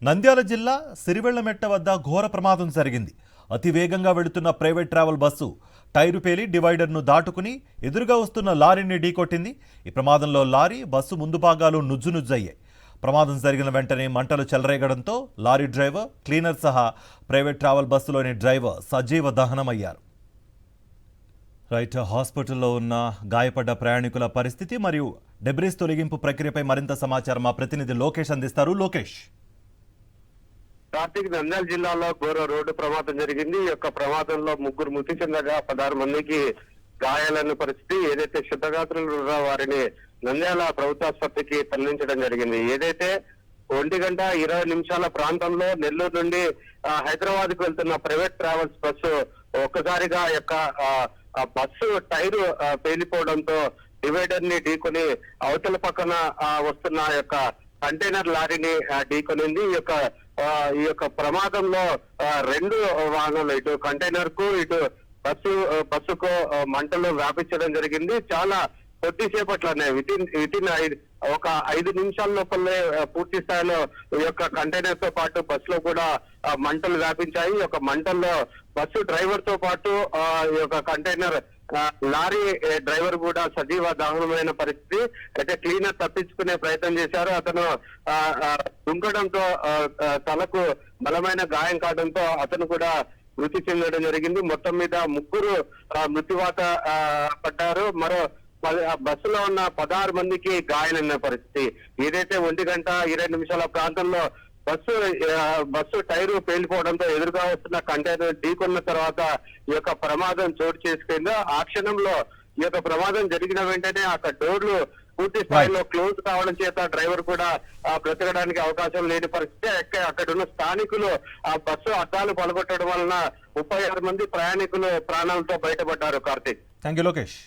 నంద్యాల జిల్లా సిరివెళ్లమెట్ట వద్ద ఘోర ప్రమాదం జరిగింది. అతి వేగంగా వెళుతున్న ప్రైవేట్ ట్రావెల్ బస్సు టైరు పేలి డివైడర్ను దాటుకుని ఎదురుగా వస్తున్న లారీని ఢీకొట్టింది. ఈ ప్రమాదంలో లారీ, బస్సు ముందు భాగాలు నుజ్జునుజ్జయ్యాయి. ప్రమాదం జరిగిన వెంటనే మంటలు చెలరేగడంతో లారీ డ్రైవర్, క్లీనర్ సహా ప్రైవేట్ ట్రావెల్ బస్సులోని డ్రైవర్ సజీవ దహనమయ్యారు. హాస్పిటల్లో ఉన్న గాయపడ్డ ప్రయాణికుల పరిస్థితి మరియు డెబ్రీస్ తొలగింపు ప్రక్రియపై మరింత సమాచారం మా ప్రతినిధి లోకేష్ అందిస్తారు. లోకేష్. కార్తీక్, నంద్యాల జిల్లాలో ఘోర రోడ్డు ప్రమాదం జరిగింది. ఈ యొక్క ప్రమాదంలో 3 మృతి చెందగా 16 మందికి గాయాలన్న పరిస్థితి. ఏదైతే క్షతగాత్రులు ఉన్నారో వారిని నంద్యాల ప్రభుత్వాసుపత్రికి తరలించడం జరిగింది. ఏదైతే 1:20 ప్రాంతంలో నెల్లూరు నుండి హైదరాబాద్ కు వెళ్తున్న ప్రైవేట్ ట్రావెల్స్ బస్సు ఒక్కసారిగా యొక్క బస్సు టైరు పేలిపోవడంతో డివైడర్ ని ఢీకొని అవతల పక్కన వస్తున్న యొక్క కంటైనర్ లారీని ఢీకొనింది. ఈ యొక్క ప్రమాదంలో 2 వాహనాలు, ఇటు కంటైనర్ కు ఇటు బస్సుకు మంటలు వ్యాపించడం జరిగింది. చాలా కొద్దిసేపట్లోనే వితిన్ ఒక 5 నిమిషాల లోపలే పూర్తి స్థాయిలో ఈ యొక్క కంటైనర్ తో పాటు బస్సులో కూడా మంటలు వ్యాపించాయి. ఈ యొక్క మంటల్లో బస్సు డ్రైవర్ తో పాటు ఈ యొక్క కంటైనర్ లారీ డ్రైవర్ కూడా సజీవ దహనమైన పరిస్థితి. అయితే క్లీనర్ తప్పించుకునే ప్రయత్నం చేశారు. అతను దుంకడంతో తలకు బలమైన గాయం కావడంతో అతను కూడా మృతి చెందడం జరిగింది. మొత్తం మీద 3 మృత్యువాత పడ్డారు. మరో బస్సులో ఉన్న 16 మందికి గాయాలైన పరిస్థితి. ఏదైతే 1:20 ప్రాంతంలో బస్సు టైరు పేలిపోవడంతో ఎదురుగా వస్తున్న కంటైనర్ ఢీకొన్న తర్వాత ఈ యొక్క ప్రమాదం చోటు చేసుకుందో, ఆ క్షణంలో ఈ యొక్క ప్రమాదం జరిగిన వెంటనే అక్కడ డోర్లు పూర్తి స్థాయిలో క్లోజ్ కావడం చేత డ్రైవర్ కూడా బ్రతకడానికి అవకాశం లేని పరిస్థితి. అక్కడ ఉన్న స్థానికులు ఆ బస్సు అద్దాలు పలగొట్టడం వలన 36 మంది ప్రయాణికులు ప్రాణాలతో బయటపడ్డారు. కార్తీక్. థాంక్యూ లోకేష్.